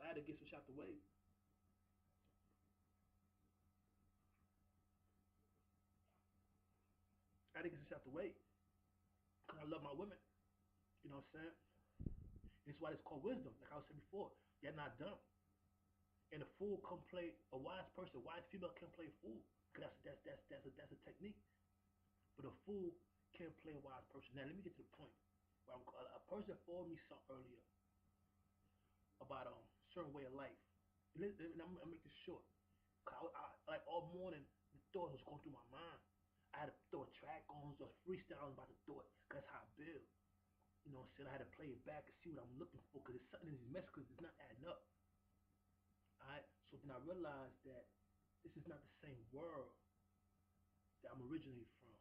I had to get some shit out the way. I had to get some shit out the way because I love my women. You know what I'm saying? That's why it's called wisdom. Like I was saying before, you're not dumb. And a fool can play a wise person. A wise female can play a fool. Cause that's a technique. But a fool can't play a wise person. Now let me get to the point. Where a person forwarded me something earlier about certain way of life. And I'm gonna make this short. Cause like all morning, the thought was going through my mind. I had to throw a track on, just freestyling about the thought. Cause that's how I build. You know what I'm saying? I had to play it back and see what I'm looking for. Cause it's something in these messages. Cause it's not adding up. Alright, so then I realized that this is not the same world that I'm originally from.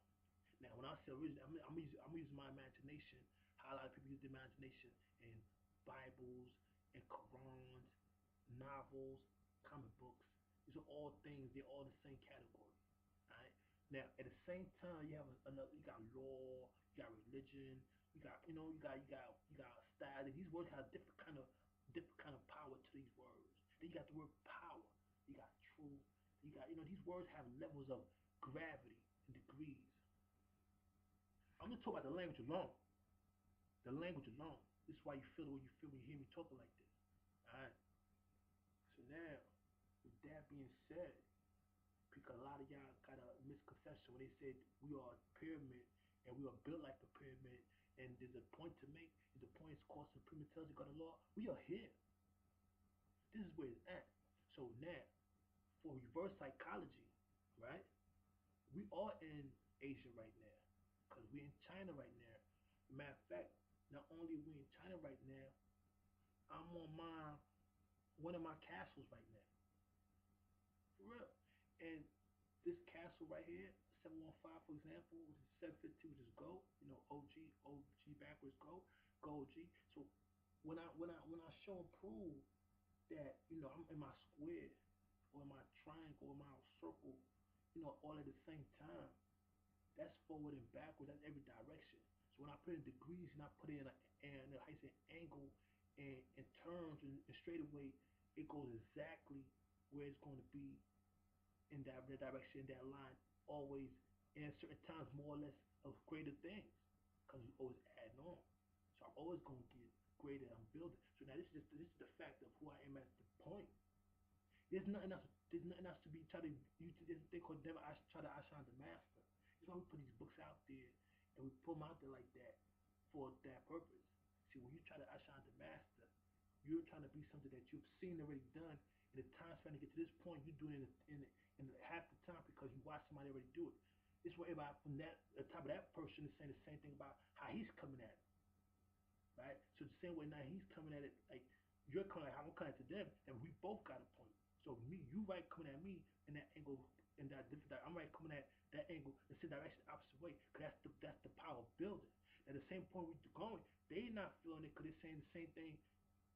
Now, when I say originally, I'm using my imagination, how a lot of people use the imagination in Bibles, in Qurans, novels, comic books. These are all things, they're all in the same category. Alright? Now, at the same time, you have another, you got law, you got religion, you got style. These words have different kind of power to these words. Then you got the word power. You got truth. These words have levels of gravity and degrees. I'm gonna talk about the language alone. The language alone. This is why you feel the way you feel when you hear me talking like this. Alright. So now, with that being said, because a lot of y'all got a misconception when they said we are a pyramid and we are built like a pyramid and there's a point to make, and the point is called supreme intelligence God of law. We are here. This is where it's at. So now, for reverse psychology, right? We are in Asia right now. Because we're in China right now. Matter of fact, not only we in China right now, I'm on one of my castles right now. For real. And this castle right here, 715 for example, which is 752, which is gold, OG backwards gold, gold G. So when I show and prove that, I'm in my square or in my triangle or my circle, all at the same time, that's forward and backward. That's every direction. So when I put in degrees and I put in how you say angle and terms and straight away, it goes exactly where it's going to be in that direction, that line, always, and at certain times more or less of greater things, because we always adding on. So I'm always going to get greater. I'm building. So now this is the fact of who I am at the point. There's nothing else. There's nothing else to be try to use this thing called never try to outshine the master. That's why we put these books out there and we put them out there like that for that purpose. See, when you try to outshine the master, you're trying to be something that you've seen already done. And the time span to get to this point, you're doing it in half the time because you watched somebody already do it. This way, everybody from the top of that person is saying the same thing about how he's coming at it, right? So the same way now he's coming at it like you're coming like how I'm coming at them, and we both got a point. So me, you right coming at me in that angle, in that different direction. I'm right coming at that angle, the same direction, opposite way. Cause that's the power of building. At the same point we're going, they not feeling it because they're saying the same thing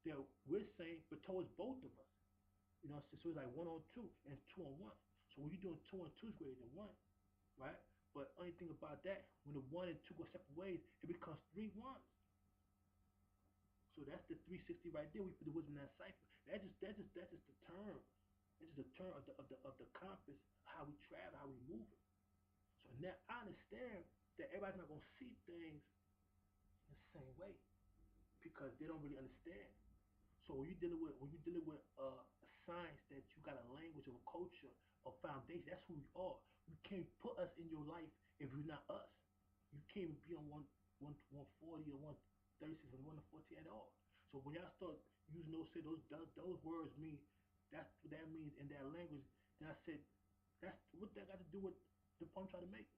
that we're saying, but towards both of us. So it's like 1 on 2 and 2 on 1. So when you're doing 2 on 2 is greater than 1, right? But only thing about that, when the 1 and 2 go separate ways, it becomes 3 1s. So that's the 360 right there. We put the wisdom in that cipher. That's just the term. It's just a term of the compass, how we travel, how we move it. So now I understand that everybody's not gonna see things in the same way because they don't really understand. So when you're dealing with a science that you got a language of a culture, a foundation, that's who we are. You can't put us in your life if you're not us. You can't even be on 140 or 136 or 114 at all. So when y'all start using those words mean that's what that means in that language, then I said that's what that got to do with the point I'm trying to make.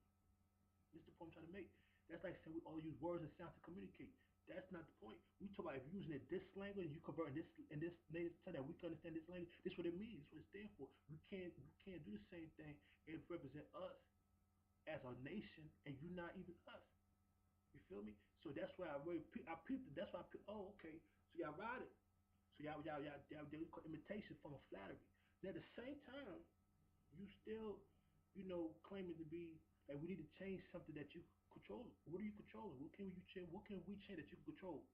This is the point I'm trying to make. That's like saying we all use words and sounds to communicate. That's not the point. We talk about if you're using it this language, you convert in this native tongue that we can understand this language. This is what it means. This is what it stands for. We can't do the same thing and represent us as a nation, and you're not even us. You feel me? So that's why I peeped it. That's why oh, okay. So y'all ride it. So y'all call imitation from a flattery. Now at the same time, you still, claiming to be like we need to change something that you control. What are you controlling? What can we change? What can we change that you can control?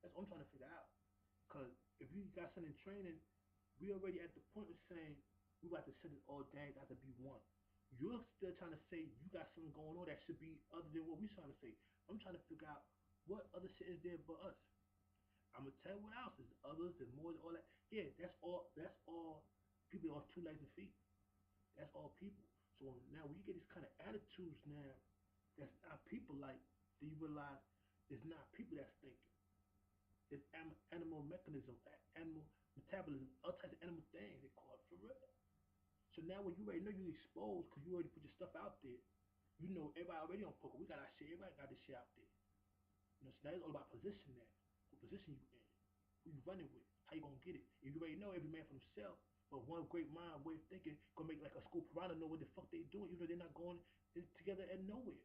That's what I'm trying to figure out. Cause if you got something in training, we already at the point of saying we about to set it all down, got to be one. You're still trying to say you got something going on that should be other than what we trying to say. I'm trying to figure out what other shit is there but us. I'm gonna tell you what else is others and more and all that. Yeah, that's all. That's all. People on two legs and feet. That's all people. So now when you get these kind of attitudes now, that's not people like. Do you realize it's not people that's thinking? It's animal mechanism, animal metabolism, all types of animal things they call it for real. So now when you already know you're exposed because you already put your stuff out there, you know everybody already on poker. We got our shit. Everybody got this shit out there. You know, so now it's all about position now. What position you in? Who you running with? How you gonna get it? You already know every man for himself. But one great mind way of thinking gonna make like a school piranha know what the fuck they doing, even though they're not going together at nowhere.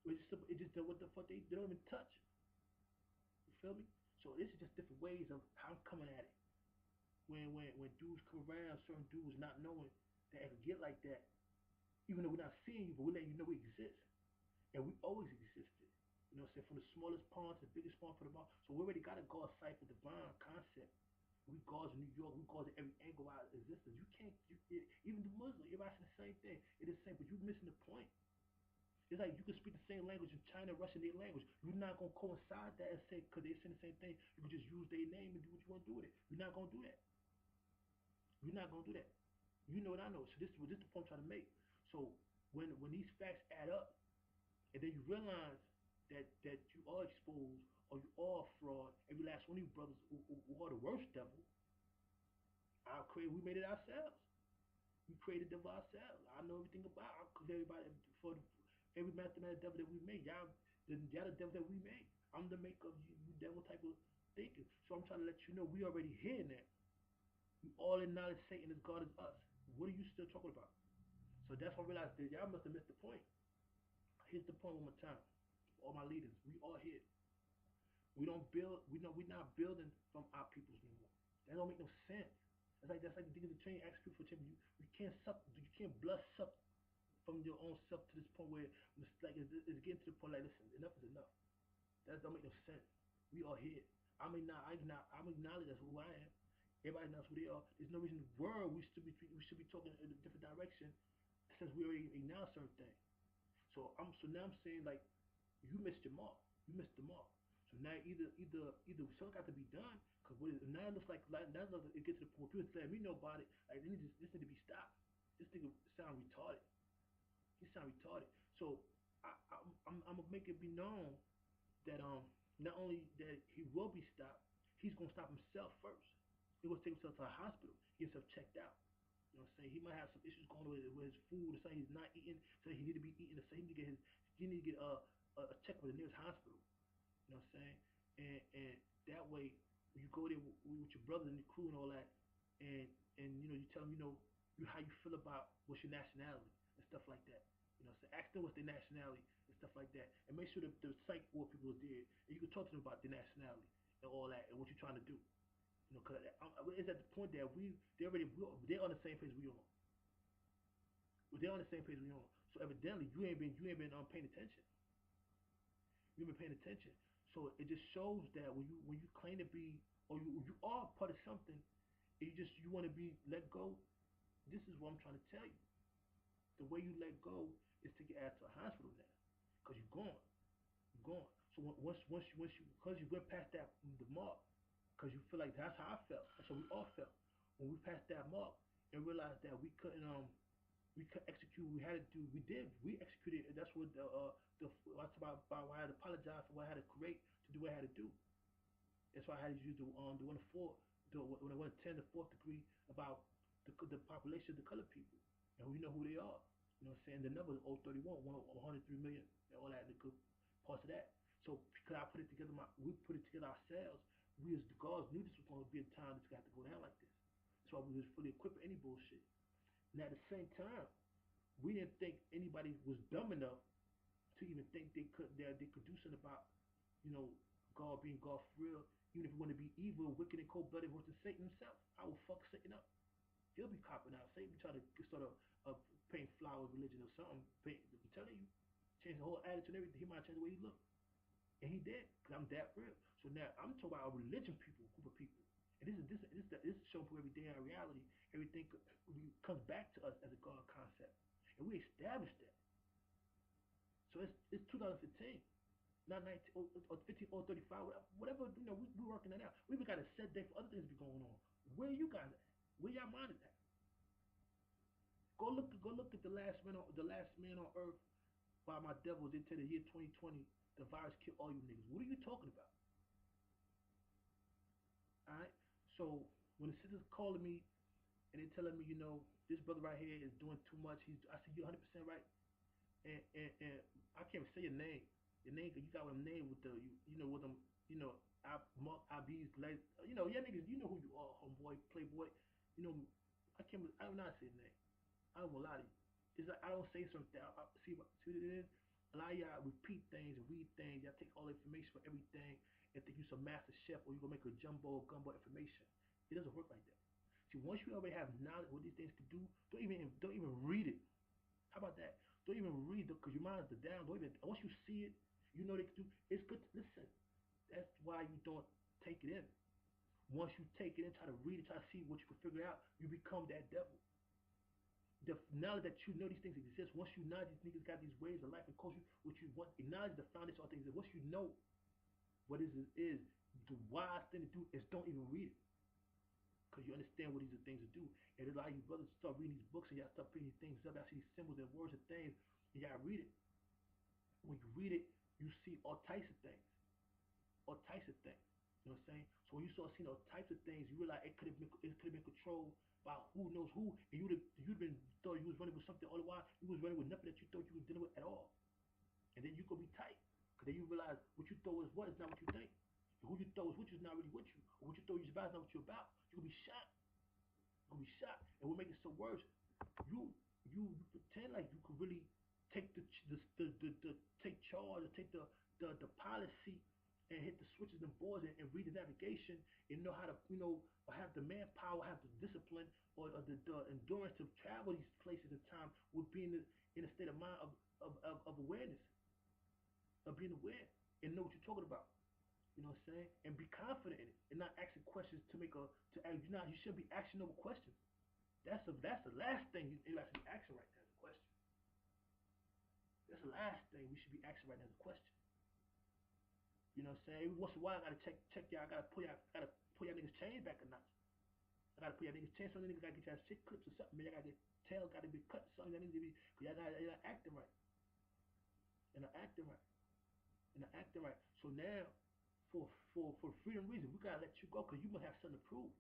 It's just what the fuck they don't even touch. You feel me? So this is just different ways of how I'm coming at it. When dudes come around, certain dudes not knowing that it can get like that, even though we're not seeing you, but we let you know we exist. And we always existed. You know what I'm saying? From the smallest pond to the biggest pond for the ball. So we already got a God cipher divine concept. We gods in New York, we gods in every angle of our existence. You can't, even the Muslim, everybody saying the same thing. It is the same, but you're missing the point. It's like you can speak the same language in China, Russian, their language. You're not gonna coincide that and say because they're saying the same thing. You can just use their name and do what you want to do with it. You're not gonna do that. You're not gonna do that. You know what I know. So this is the point I'm trying to make. So when these facts add up, and then you realize that you are exposed or you are a fraud, every last one of you brothers who are the worst devil, we made it ourselves. We created the devil ourselves. I know everything about it. Because everybody, every mathematical devil that we made, y'all the devil that we made. I'm the maker of you devil type of thinking. So I'm trying to let you know we already here now. We all acknowledge Satan as God is us. What are you still talking about? So that's when I realized that y'all must have missed the point. Here's the point one more time. All my leaders, we all here. We don't build. We know we're not building from our peoples no more. That don't make no sense. That's like the digging the train. Ask people for change. You can't suck. You can't blood suck from your own self to this point where it's getting to the point like listen, enough is enough. That don't make no sense. We are here. I'm acknowledge that's who I am. Everybody knows who they are. There's no reason in the world we should be talking in a different direction since we already acknowledge certain things. So now I'm saying like you missed your mark. You missed the mark. So now either something got to be done because now it looks like now it gets to the point people saying we know about it. Like this need to be stopped. This nigga sound retarded. He sound retarded. So I'm gonna make it be known that not only that he will be stopped, he's gonna stop himself first. He's gonna take himself to a hospital, get himself checked out. You know what I'm saying? He might have some issues going on with his food, or say he's not eating, say he need to be eating, or say he need to get a check with the nearest hospital. You know what I'm saying? And that way, when you go there with your brother and the crew and all that, and you tell them how you feel about what's your nationality and stuff like that. You know, so ask them what's their nationality and stuff like that, and make sure that the psych ward people are there, and you can talk to them about their nationality and all that and what you're trying to do. You know, because it's at the point that they're on the same page we on. They're on the same page we on. So evidently you ain't been paying attention. You've been paying attention. So it just shows that when you claim to be or you are part of something, and you want to be let go. This is what I'm trying to tell you. The way you let go is to get added to a hospital now, because you're gone. You're gone. So once you because you went past that the mark, because you feel like that's how I felt. That's how we all felt when we passed that mark and realized that we could execute what we had to do. We did. We executed. And that's what that's about why I had to apologize for what I had to create to do what I had to do. That's why I had to use the 1 to 4, when I went 10 to 4th degree about the population of the colored people, and we know who they are. You know what I'm saying? The number is 031, 103 million, and all that, the good parts of that. So because I put it together, we put it together ourselves. We as the gods knew this was going to be a time that's going to have to go down like this. That's why we was fully equipped for any bullshit. And at the same time, we didn't think anybody was dumb enough to even think they could do something about, you know, God being God for real. Even if you want to be evil, wicked, and cold-blooded versus Satan himself, I will fuck Satan up. He'll be copping out. Satan try to start a paint flower religion or something. I'm telling you, change the whole attitude and everything. He might change the way he look, and he did, because I'm that real. So now I'm talking about a religion group of people. And this is showing for every day in our reality. Everything comes back to us as a God concept, and we established that. So it's 2015, not 19 or 15 or 35, whatever. We working that out. We even got a set day for other things to be going on. Where you guys at? Where y'all mind at? Go look at the last man on earth by my devils into the year 2020. The virus killed all you niggas. What are you talking about? All right. So when the sisters calling me and they telling me, this brother right here is doing too much. I said, you 100% right. And I can't even say your name. Your name, you got a name with with them, Mark IB's legs. Yeah, niggas, you know who you are, homeboy, playboy. You know, I don't know how to say your name. I don't lie to you. It's like I don't say something. See what it is? A lot of y'all repeat things and read things. Y'all take all the information for everything and think you're some master chef or you're gonna make a jumbo or gumbo information. It doesn't work like that. See, once you already have knowledge of what these things can do, don't even read it. How about that? Don't even read it because your mind's down. Don't even once you see it, you know they can do. It's good. Listen, that's why you don't take it in. Once you take it in, try to read it, try to see what you can figure out, you become that devil. Knowledge that you know these things exist, once you know these niggas got these ways of life and culture, what you want, acknowledge the foundation of all things. Once you know what is the wise thing to do is don't even read it. Because you understand what these are things to do. And a lot of you brothers start reading these books and y'all start picking these things up. I see these symbols and words and things, and y'all read it. When you read it, you see all types of things. All types of things. You know what I'm saying? So when you start seeing all types of things, you realize it could have been controlled by who knows who, and you'd been thought you was running with something all the while. You was running with nothing that you thought you was dealing with at all, and then you could be tight, cause then you realize what you thought was what is not what you think, and who you thought was with you is not really with you, or what you thought you was about is not what you're about. You could be shot, and what makes it so worse, you you pretend like you could really take the take charge or take the policy and hit the switches and boards and read the navigation and know how to or have the manpower, have the discipline or the endurance to travel these places in time with being in a state of mind of awareness, of being aware and know what you're talking about. You know what I'm saying? And be confident in it and not asking questions to make a to ask you shouldn't be asking over questions. That's the last thing you have to be asking right now is a question. That's the last thing we should be asking right now is a question. You know what I'm saying? Every once in a while I gotta check y'all, I gotta pull y'all niggas chain back a notch. I gotta pull y'all niggas chain, some of the niggas gotta get y'all shit clips or something, man. Y'all gotta get tail gotta be cut, something that needs to be cause y'all not acting right. And not acting right. And not acting right. So now for freedom reasons, we gotta let you go because you must have something to prove.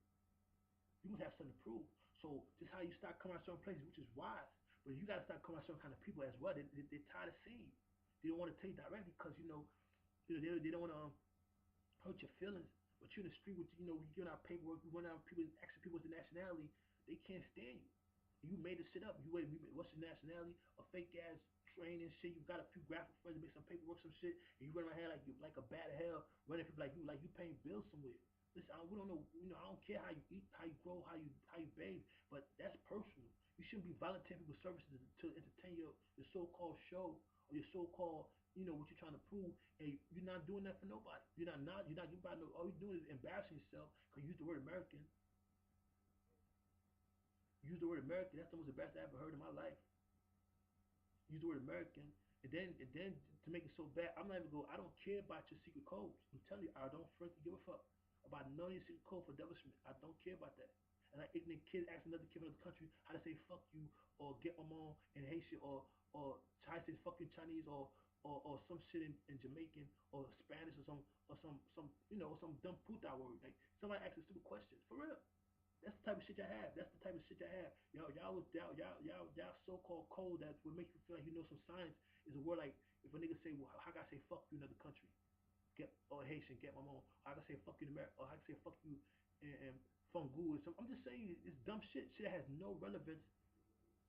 You must have something to prove. So just how you start coming out certain places, which is wise. But you gotta start coming out certain kind of people as well. They're tired of seeing you. They don't want to tell you directly because they don't want to hurt your feelings. But you're in the street with we giving out paperwork, we run out people asking people what's the nationality. They can't stand you. You made this shit up. What's your nationality? A fake ass training shit. You got a few graphic friends to make some paperwork, some shit, and you run around here like you like a bad hell, running people like you paying bills somewhere. Listen, we don't know. I don't care how you eat, how you grow, how you bathe, but that's personal. You shouldn't be volunteering people's services to entertain your so-called show or your so-called what you're trying to prove, and you're not doing that for nobody. You're not. You about no. All you're doing is embarrassing yourself because you use the word American. Use the word American. That's the most embarrassing I ever heard in my life. Use the word American, and then to make it so bad, I'm not even go. I don't care about your secret codes. I'm telling you, I don't frankly give a fuck about none of your secret code for devilishment. I don't care about that. And like ignorant kid asking another kid in another country how to say fuck you or get my mom in Haitian or try to say fucking Chinese or some shit in Jamaican or Spanish or some dumb puta word. Like somebody asking stupid questions for real. That's the type of shit y'all have. That's the type of shit y'all have. Y'all so-called code that would make you feel like you know some science is a word like if a nigga say, well, how can I say fuck you in another country? Get or Haitian, get my mom. How can I say fuck you in America? Or how can I say fuck you and fungu or something? I'm just saying it's dumb shit. Shit that has no relevance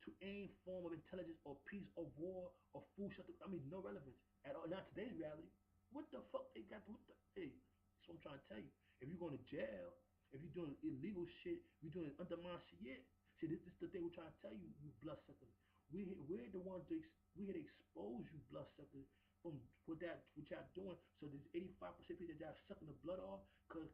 to any form of intelligence or peace or war or food shelter. I mean, no relevance at all. Not today's reality. What the fuck they got? What the hey? That's what I'm trying to tell you. If you're going to jail, if you're doing illegal shit, you're doing undermine shit. Yeah. See, this is the thing we're trying to tell you, you bloodsuckers. We're the ones we're here to expose you bloodsuckers from what what y'all doing. So there's 85% people that y'all sucking the blood off, could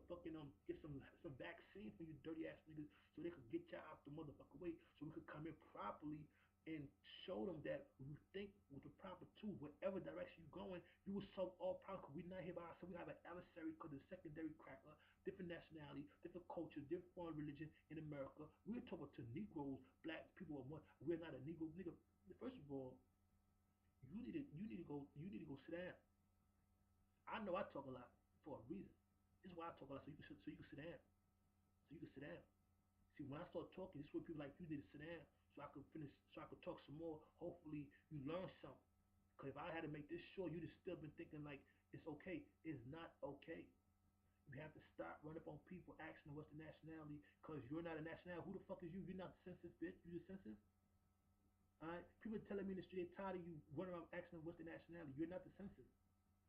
fucking get some vaccine for you dirty ass niggas, so they could get y'all out the motherfucking way, so we could come in properly and show them that when you think with the proper tools, whatever direction you're going, you will solve all problems. Cause we're not here by ourselves. We have an adversary called the secondary cracker, different nationality, different culture, different foreign religion in America. We're talking to Negroes, black people are one. We're not a Negro nigga. First of all, you need to go sit down. I know I talk a lot for a reason. This is why I talk a lot, so you can sit down. So you can sit down. See, when I start talking, this is where people like you need to sit down, so I could finish, so I could talk some more. Hopefully, you learn something. Cause if I had to make this short, you'd have still been thinking like it's okay. It's not okay. You have to stop running up on people asking them what's the nationality, cause you're not a nationality. Who the fuck is you? You're not the census, bitch. You the census. Alright? People are telling me in the street they're tired of you running around asking them what's the nationality. You're not the census.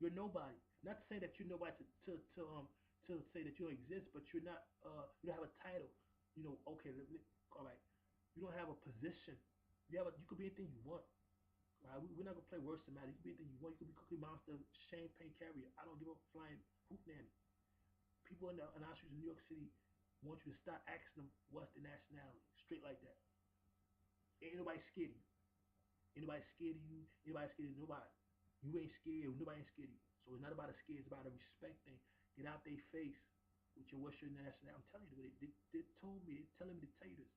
You're nobody. Not to say that you're nobody to say that you don't exist, but you don't have a title. Okay, all right. You don't have a position. You could be anything you want. Right? We're not gonna play worse than matter. You could be anything you want. You could be Cookie Monster, champagne carrier. I don't give a flying hoop nanny. People in our streets in New York City want you to stop asking them what's the nationality. Straight like that. Ain't nobody scared of you. Anybody scared of you? Anybody scared of nobody? You ain't scared. Nobody ain't scared of you. So it's not about a scare. It's about a respect thing. Get out their face with your what's your nationality. I'm telling you, they told me. They're telling me to tell you this.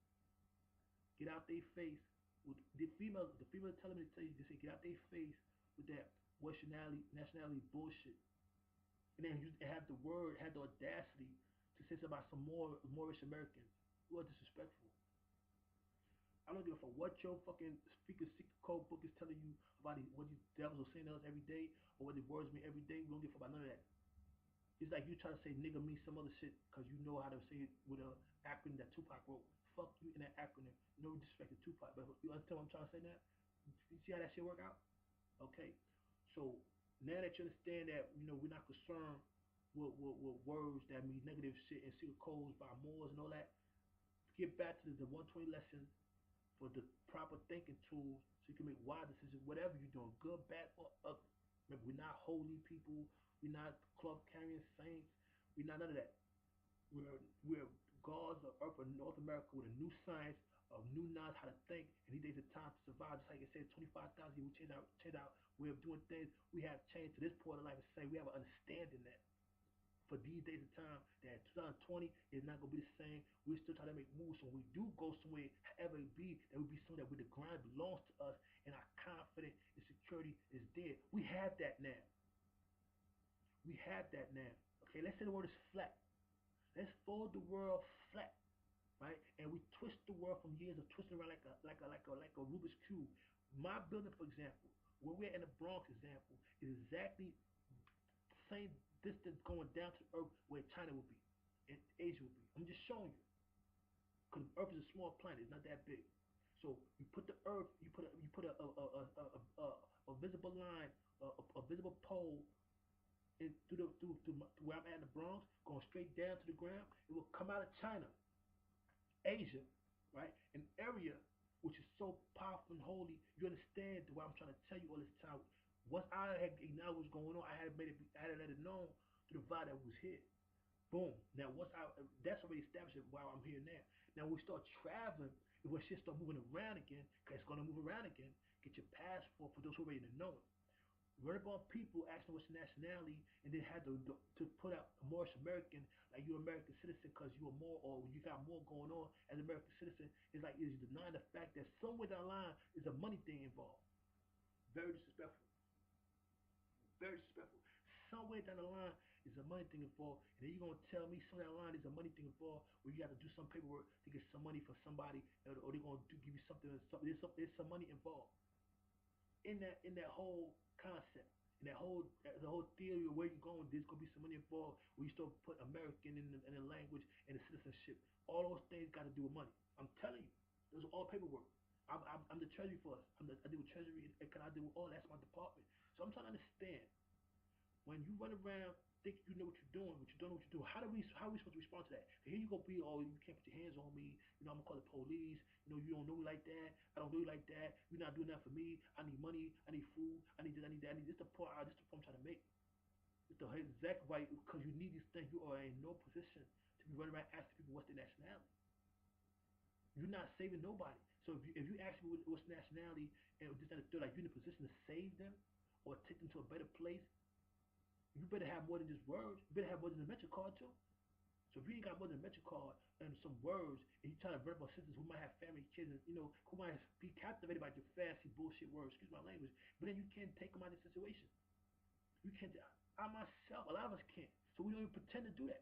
Get out their face with the female. The female telling me to tell you. They say get out their face with that what's your nationality bullshit. And then you have the word, have the audacity to say something about some more Moorish Americans. You are disrespectful. I don't give a fuck what your fucking speaker secret code book is telling you about what these devils are saying to us every day or what the words mean every day. We don't give a fuck about none of that. It's like you try to say nigga means some other shit because you know how to say it with an acronym that Tupac wrote. Fuck you in that acronym. No disrespect to Tupac, but you understand what I'm trying to say now? You see how that shit work out? Okay. So now that you understand that we're not concerned with words that mean negative shit and secret codes by Moors and all that, get back to the 120 lessons for the proper thinking tools so you can make wise decisions, whatever you're doing, good, bad, or ugly. Remember, we're not holy people. We're not club carrying saints. We're not none of that. We're gods of Earth of North America with a new science, of new knowledge how to think, and these days of time to survive. Just like it said, 25,000 years, we change our way of doing things. We have changed to this point of life and say we have an understanding that for these days of time that 2020 is not gonna be the same. We're still trying to make moves. So when we do go somewhere, however it be, that will be somewhere where the grind belongs to us and our confidence and security is there. We have that now. We have that now. Okay, let's say the word is flat. Let's fold the world flat, right? And we twist the world from years of twisting around like a Rubik's cube. My building, for example, where we're in the Bronx, example, is exactly same distance going down to Earth where China will be and Asia will be. I'm just showing you because Earth is a small planet; it's not that big. So you put the Earth, you put a visible line, a visible pole in through where I'm at in the Bronx, going straight down to the ground. It will come out of China, Asia, right? An area which is so powerful and holy. You understand what I'm trying to tell you all this time. Once I had acknowledged what's going on, I had to let it known to the vibe that was here. Boom. Now once that's already established while I'm here now. Now when we start traveling, when shit start moving around again, cause it's gonna move around again, get your passport for those who are ready to know it. Run up on people asking what's your nationality, and then had to put out a Moorish American, like you're American citizen because you are more or you got more going on as an American citizen. It's like it's denying the fact that somewhere down the line is a money thing involved. Very disrespectful. Very disrespectful. Somewhere down the line is a money thing involved, and then you're gonna tell me somewhere down the line is a money thing involved where you have to do some paperwork to get some money for somebody, or they're gonna give you something. There's some money involved in that whole concept. In that whole the whole theory of where you're going, there's gonna be some money involved where you still put American in the language and the citizenship. All those things got to do with money. I'm telling you, those are all paperwork. I'm the treasury for us. I deal with treasury and can I deal with all that's my department. So I'm trying to understand when you run around think you know what you're doing, but you don't know what you're doing. How are we supposed to respond to that? Here you go be, oh, you can't put your hands on me. I'm gonna call the police. You don't know me like that. I don't know you like that. You're not doing that for me. I need money. I need food. I need this. I need that. I need this. This the point I'm trying to make. It's the exact right because you need these things. You are in no position to be running around asking people what's their nationality. You're not saving nobody. So if you ask me what's nationality and this and the third, like you're in a position to save them or take them to a better place, you better have more than just words. You better have more than a mental card too. So if you ain't got more than a mental card and some words, and you trying to verb our sisters who might have family, kids, and who might be captivated by your fancy bullshit words, excuse my language, but then you can't take them out of the situation. You can't. I myself, a lot of us can't. So we don't even pretend to do that.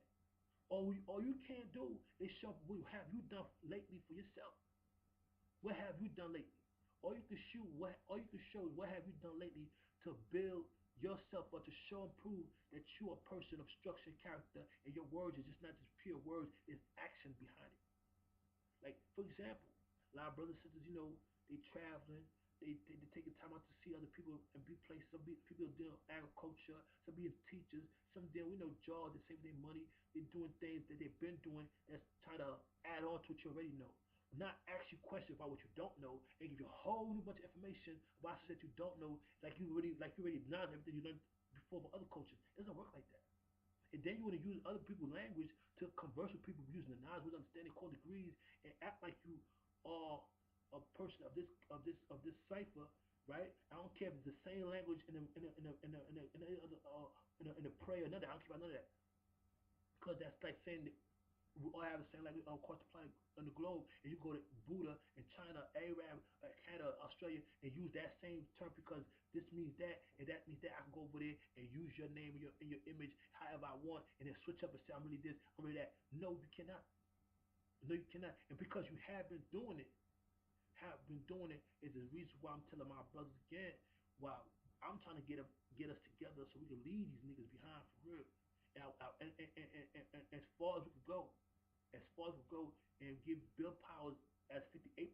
All you can't do is show what have you done lately for yourself. What have you done lately? All you can show is what have you done lately to build yourself up to show and prove that you're a person of structure and character and your words is just not just pure words, there's action behind it. Like, for example, a lot of brothers and sisters, they traveling, they taking time out to see other people and be places. People doing agriculture, some being teachers, some doing, jobs, they saving their money, they're doing things that they've been doing that's trying to add on to what you already know. Not ask you questions about what you don't know and give you a whole new bunch of information about something that you don't know, like you already acknowledge everything you learned before from other cultures. It doesn't work like that. And then you want to use other people's language to converse with people using the knowledge, with understanding, core degrees, and act like you are a person of this cipher, right? I don't care if it's the same language in a prayer or another. I don't care about none of that because that's like saying that we all have the same language across the planet on the globe, and you go to Buddha in China, Arab, Canada, Australia, and use that same term because this means that and that means that. I can go over there and use your name and your image however I want, and then switch up and say I'm really this, I'm really that. No, you cannot. No, you cannot. And because you have been doing it is the reason why I'm telling my brothers again. Why I'm trying to get us together so we can leave these niggas behind for real. And as far as we can go, and give Bill Powers as 58%,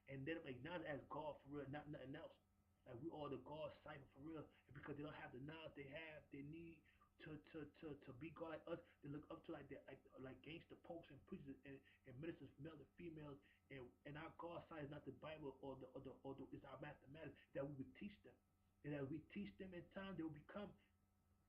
and then acknowledge as God for real, not nothing else. Like we are the God cycle for real, and because they don't have the knowledge they need to be God like us. They look up to like that, like gangster popes and preachers and ministers, males and females, and our God side is not the Bible or the is our mathematics that we would teach them, and as we teach them in time, they will become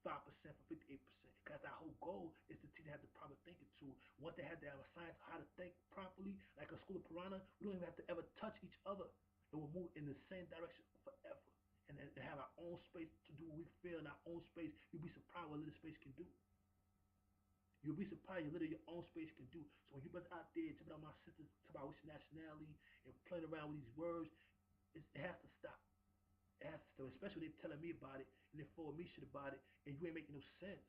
5% from 58%. Because our whole goal is to teach them have the proper thinking tool. Once they have to have a science of how to think properly, like a school of piranha, we don't even have to ever touch each other. And we'll move in the same direction forever. And have our own space to do what we feel in our own space. You'll be surprised what little space can do. You'll be surprised what little your own space can do. So when you brothers out there talking about my sisters, talking about what's your nationality, and playing around with these words, it has to stop. It has to stop. Especially when they're telling me about it and they're forwarding me shit about it, and you ain't making no sense.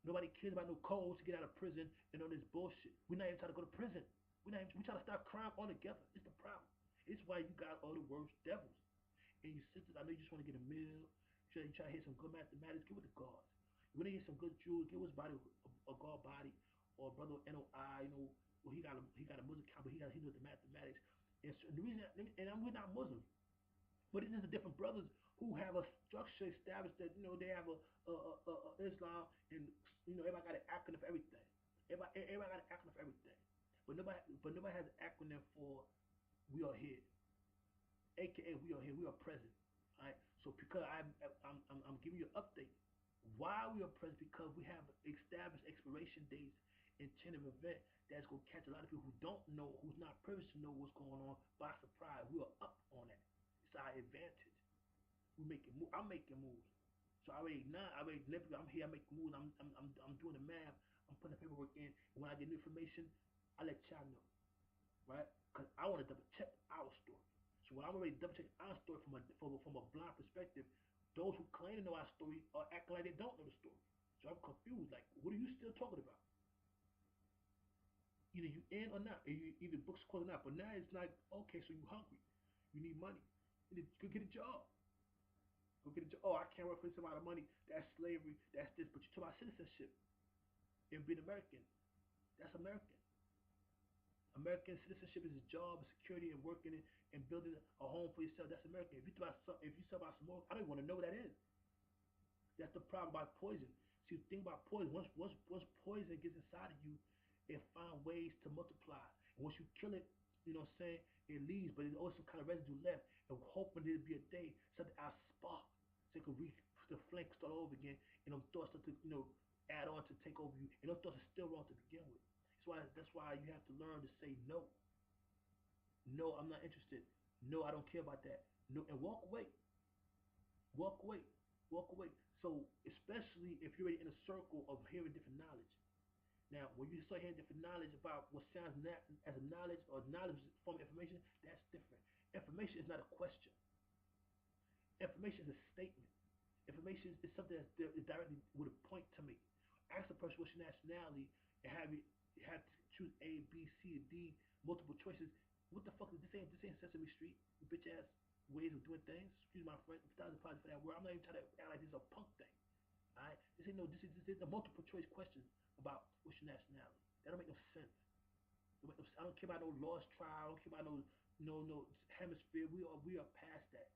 Nobody cares about no codes to get out of prison and all this bullshit. We're not even trying to go to prison. We trying to stop crime altogether. It's the problem. It's why you got all the worst devils. And you sisters, I know you just want to get a meal. You try to hit some good mathematics, get with the gods. You want to get some good jewels, get with his body, a god body, or a brother NOI, well, he got a Muslim count, but he knows the mathematics. And so the reason, we're not Muslim, but it's just different brothers who have a structure established that they have a Islam, and everybody got an acronym for everything. Everybody got an acronym for everything, but nobody has an acronym for we are here, aka we are here, we are present. All right. So because I'm giving you an update. Why we are present? Because we have established expiration dates and chain of event that's gonna catch a lot of people who don't know, who's not privileged to know what's going on by surprise. We are up on that. It's our advantage. We making move. I'm making moves. So I'm here. I'm making moves. I'm doing the math. I'm putting the paperwork in. And when I get new information, I let y'all know, right? Because I want to double check our story. So when I'm already double checking our story from a blind perspective, those who claim to know our story are acting like they don't know the story. So I'm confused. Like, what are you still talking about? Either you in or not. Either books closed or not. But now it's like, okay, so you hungry. You need money. You need to go get a job. Go get a job. Oh, I can't work for this amount of money. That's slavery. That's this. But you talk about citizenship and being American. That's American. American citizenship is a job, security, and working and building a home for yourself. That's American. If you talk about some more, I don't even want to know what that is. That's the problem by poison. See, the thing about poison, once poison gets inside of you, it finds ways to multiply. And once you kill it, you know what I'm saying, it leaves, but there's always some kind of residue left. And hoping there'll be a day something I spark so it can reach the flame start over again, and them thoughts start to, add on to take over you. And those thoughts are still wrong to begin with. That's why you have to learn to say no. No, I'm not interested. No, I don't care about that. No, and walk away. Walk away. Walk away. So, especially if you're already in a circle of hearing different knowledge. Now, when you start hearing different knowledge about what sounds as a knowledge or knowledge from information, that's different. Information is not a question. Information is a statement. Information is something that directly would point to me. Ask a person what's your nationality and have to choose A, B, C, and D, multiple choices. What the fuck is this ain't Sesame Street, you bitch ass ways of doing things. Excuse my friend, thousand apologies for that word. I'm not even trying to act like this is a punk thing. Alright? This is a multiple choice questions about what's your nationality. That don't make no sense. I don't care about no lost trial. I don't care about no hemisphere. We are past that.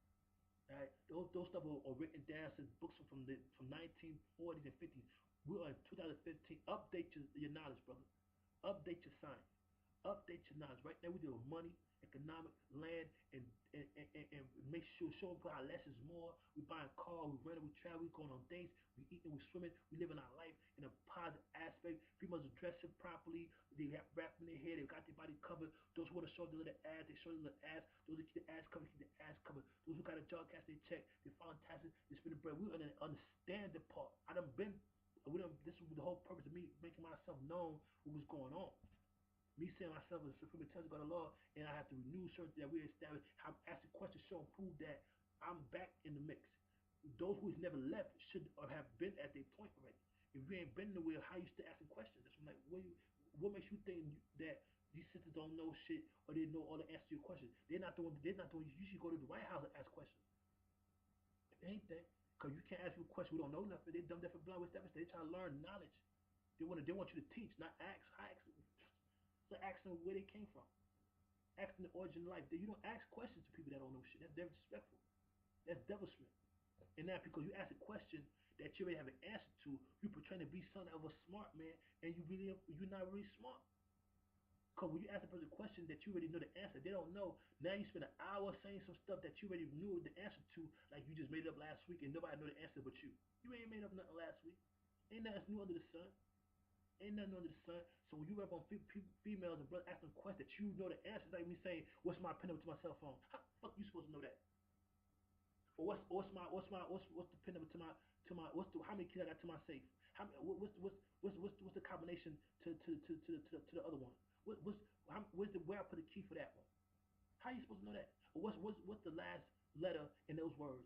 Right? Those stuff are written down since books from 1940s and 50s. We are in 2015. Update your knowledge, brother. Update your science. Update your knowledge. Right now we deal with money, economic, land, and make sure show people how less is more. We buying cars, we renting, we travel, we going on dates, we eating, we swimming, we living our life in a positive aspect. Females are dressing properly, they have wrap in their hair, they got their body covered. Those who want to show their little ass, they show their little ass. Those who keep their ass covered, keep their ass covered. Those who got a job cash, they check, they find taxes, they spend the bread. We understand the part. I done been this was the whole purpose of me making myself known what was going on. Me saying myself as a supreme intelligence by the law, and I have to renew certain that we established. Have asked questions, show and prove that I'm back in the mix. Those who's never left should or have been at their point already. If you ain't been nowhere, how you still asking questions? That's like, what makes you think that these sisters don't know shit or they know all the answers to your questions? They're not doing. They're not doing. You should go to the White House and ask questions. If anything, because you can't ask you a question we don't know nothing. They dumb different blind with steps. They try to learn knowledge. They want you to teach, not ask. So ask them where they came from. Ask them the origin of life. You don't ask questions to people that don't know shit. That's very disrespectful. That's devilishment. And now because you ask a question that you already have an answer to, you pretend to be something of a smart man, and you're not really smart. Because when you ask a person a question that you already know the answer, they don't know. Now you spend an hour saying some stuff that you already knew the answer to, like you just made it up last week and nobody know the answer but you. You ain't made up nothing last week. Ain't nothing new under the sun. Ain't nothing under the sun. So when you rap on females and brothers asking questions that you know the answers, like me saying, "What's my pin number to my cell phone?" How the fuck you supposed to know that? Or what's the pin number to my how many keys I got to my safe? What's the combination to the other one? Where I put the key for that one? How you supposed to know that? Or what's the last letter in those words?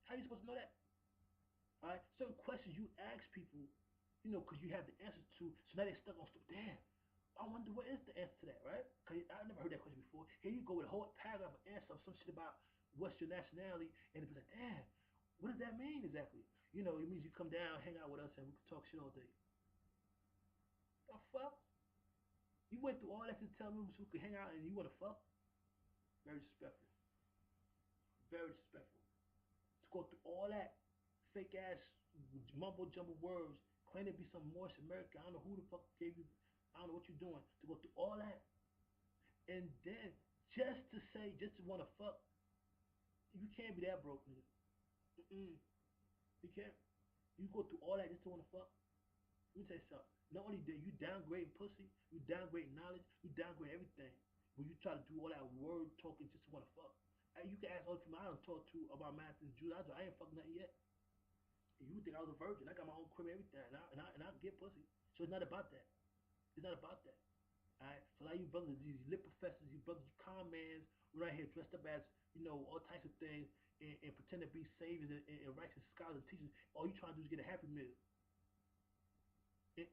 How you supposed to know that? All right, certain questions you ask people, because you have the answers to. So now they stuck on stuff. Damn, I wonder what is the answer to that, right? Because I never heard that question before. Here you go with a whole paragraph of answer of some shit about what's your nationality, and it's like, damn, what does that mean exactly? It means you come down, hang out with us, and we can talk shit all day. The fuck? You went through all that to tell me we could hang out, and you want to fuck? Very disrespectful. Very disrespectful. To go through all that fake ass mumble jumble words, claim to be some Morse American. I don't know who the fuck gave you. I don't know what you're doing to go through all that, and then just to want to fuck, you can't be that broke, nigga. Mm-mm. You can't. You go through all that just to want to fuck. Let me tell you something. Not only did you downgrade pussy, you downgrade knowledge, you downgrade everything. When you try to do all that word talking just to want to fuck. You can ask other people I don't talk to about masters and Jews. I ain't fucking nothing yet. You think I was a virgin? I got my own crib, and everything, and I get pussy. So it's not about that. It's not about that. Alright? So now you brothers, these lip professors, you brothers, you PAQ-MANs, we're out here dressed up as, all types of things and pretend to be saviors and righteous scholars and teachers. All you trying to do is get a happy meal. And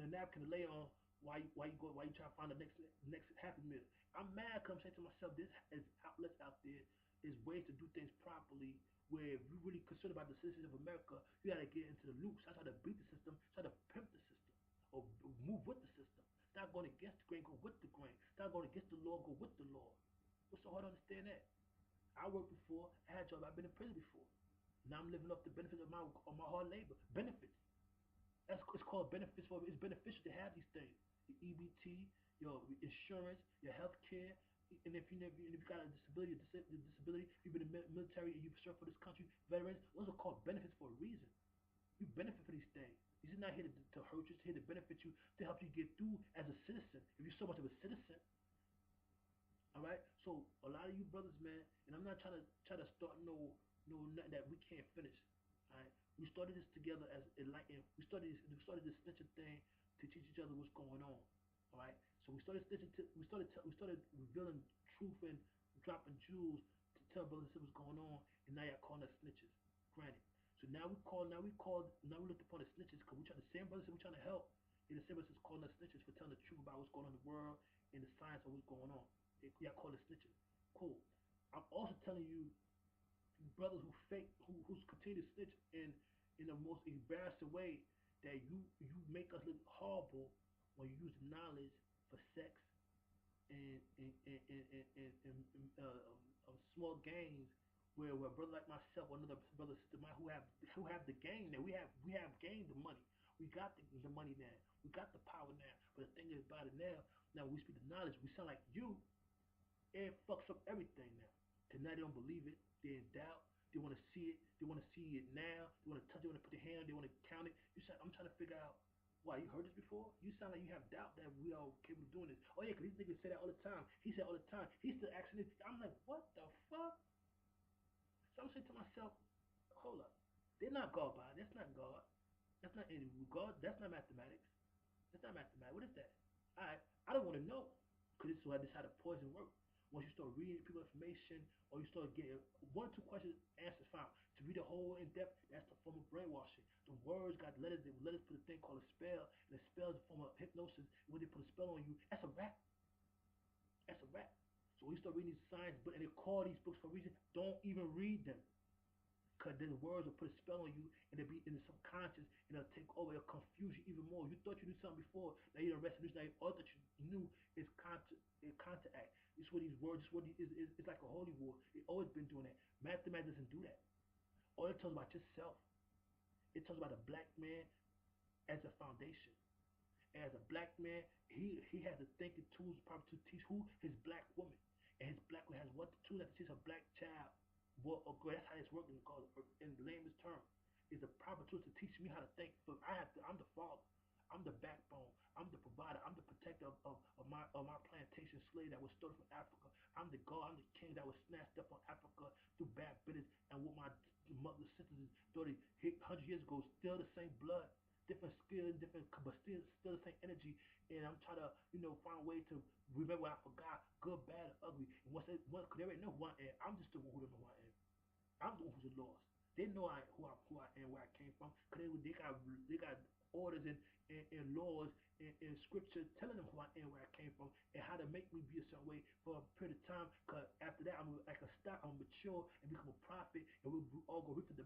a napkin to lay on while you try to find the next happy meal. I'm mad because I'm saying to myself, this is outlets out there, is ways to do things properly. Where if you really concerned about the citizens of America, you gotta get into the loops. Try to beat the system, try to pimp the system, or move with the system. Stop going against the grain, go with the grain. Stop going against the law, go with the law. What's so hard to understand that? I worked before, I had a job, I've been in prison before. Now I'm living off the benefits of my hard labor. Benefits. That's it's called benefits for it's beneficial to have these things. Your EBT, your insurance, your health care, and if you got a disability, you've been in the military and you've served for this country, veterans, those are called benefits for a reason. You benefit for these things. These are not here to hurt you, it's here to benefit you, to help you get through as a citizen. If you're so much of a citizen, all right. So a lot of you brothers, man, and I'm not trying to start nothing that we can't finish. All right. We started this together as enlightened. We started this snitching thing to teach each other what's going on. All right. So we started snitching. We started revealing truth and dropping jewels to tell brothers what's going on, and now y'all calling us snitches. Granted. So now we looked upon the snitches because we trying the same brothers that we trying to help. And the same brothers is calling us snitches for telling the truth about what's going on in the world and the science of what's going on. Y'all call it snitching. Cool. I'm also telling you, brothers who fake, who's continue to snitch in the most embarrassing way, that you make us look horrible when you use knowledge for sex and small gains, where a brother like myself or another brother sister mine who have the gain that we have gained the money. We got the money now. We got the power now. But the thing is about it now we speak the knowledge. We sound like you. It fucks up everything now. Cause now they don't believe it. They're in doubt. They want to see it. They want to see it now. They want to touch it. They want to put their hand on it. They want to count it. You said, I'm trying to figure out why. You heard this before? You sound like you have doubt that we are capable of doing this. Oh yeah, cause these niggas say that all the time. He said all the time. He's still asking this. I'm like, what the fuck? So I'm saying to myself, hold up. They're not God by. That's not God. That's not any God. That's not mathematics. That's not mathematics. What is that? I don't want to know. Because this is how the poison works. Once you start reading people information or you start getting one or two questions answers found. To read the whole in depth, that's the form of brainwashing. The words got letters, they letters put a thing called a spell, and the spell is a form of hypnosis. When they put a spell on you, that's a rap. That's a rap. So when you start reading these science books and they call these books for a reason, don't even read them. Because then the words will put a spell on you and it'll be in the subconscious and it'll take over, it'll confuse you even more. You thought you knew something before, now you're arrested. Now all that you knew is contact. It's what these words, it's like a holy war. It's always been doing that. Mathematics doesn't do that. All it tells about yourself. It tells about a black man as a foundation. As a black man, he has the thinking tools probably to teach who his black woman, and his black woman has what the tools that to teach a black child. What or that's how it's working because in the layman's term, is the proper tools to teach me how to think. So I'm the father, I'm the backbone, I'm the provider, I'm the protector of my plantation slave that was stolen from Africa. I'm the God, I'm the king that was snatched up from Africa through bad bitters and what my mother, sisters, 100 years ago, still the same blood, different skill, different, but still the same energy. And I'm trying to, find a way to remember what I forgot, good, bad, or ugly. And cause they already know who I am. I'm just the one who don't know who I am. I'm the one who's lost. They know who I am, where I came from. Cause they got orders and laws and scripture telling them who I am, where I came from, and how to make me be a certain way for a period of time. Cause after that, I'm like a stock, I'm mature and become a prophet, and we'll all go reap the